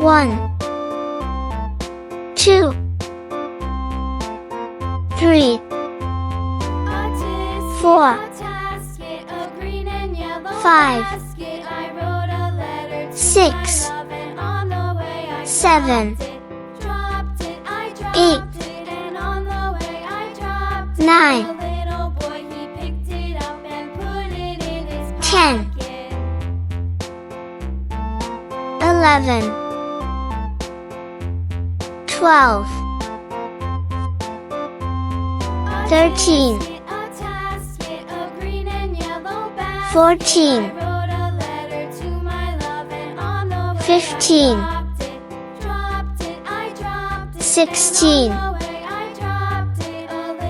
1, 2, 3, 4, 5, 6, 7, 8, 9, 10, 11, 12, 13, 14, 15, 16,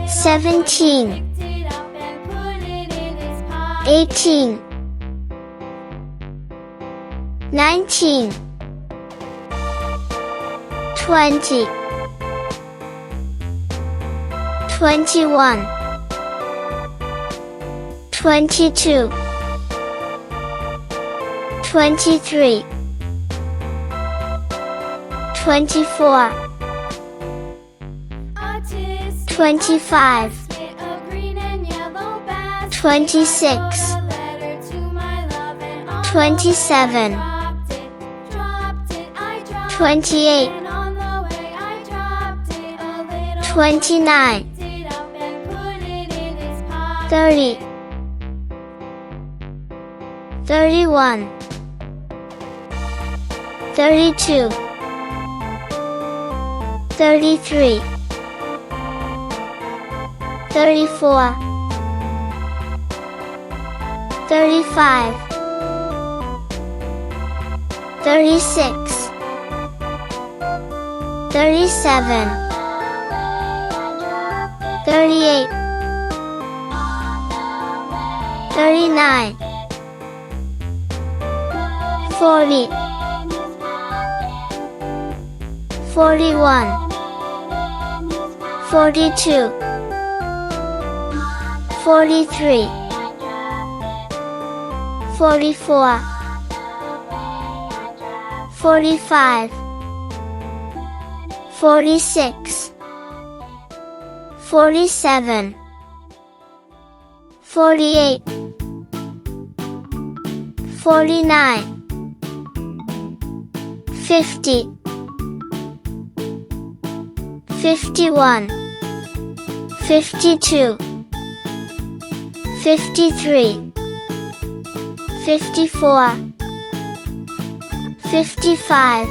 17, 18, 19, 20, 21, 22, 23, 24, 25, 26, 27, 28, 29, 30, 31, 32, 33, 34, 35, 36, 37, 38, 39, 40, 41, 42, 43, 44, 45, 46, 47, 48, 49, 50, 51, 52, 53, 54, 55,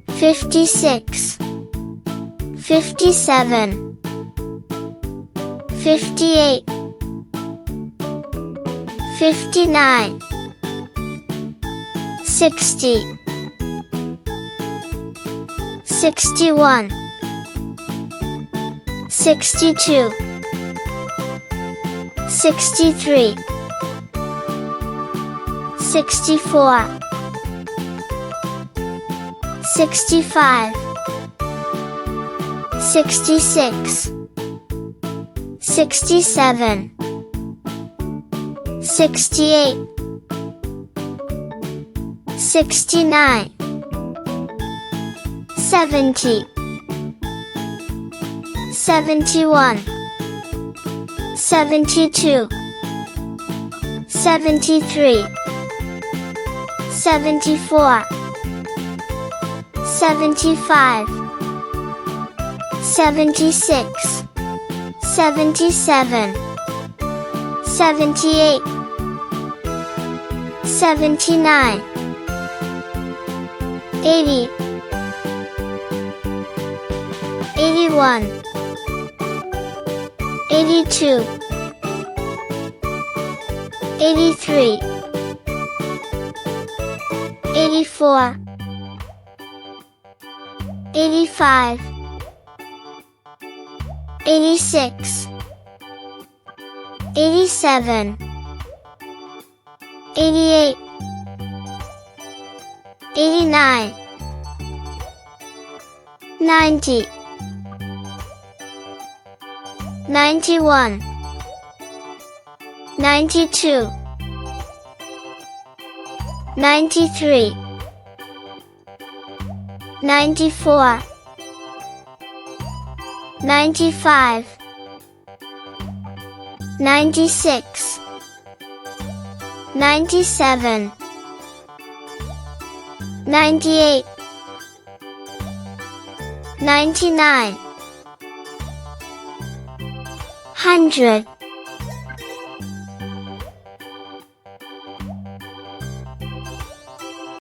56, 57, 58, 59, 60, 61, 62, 63, 64, 65, 66, 67, 68, 69, 70, 71, 72, 73, 74, 75, 76, 77, 78, 79, 80, 81, 82, 83, 84, 85, 86, 87, 88, 89, 90, 91, 92, 93, 94, 95, 96, 97, 98, 99, 100.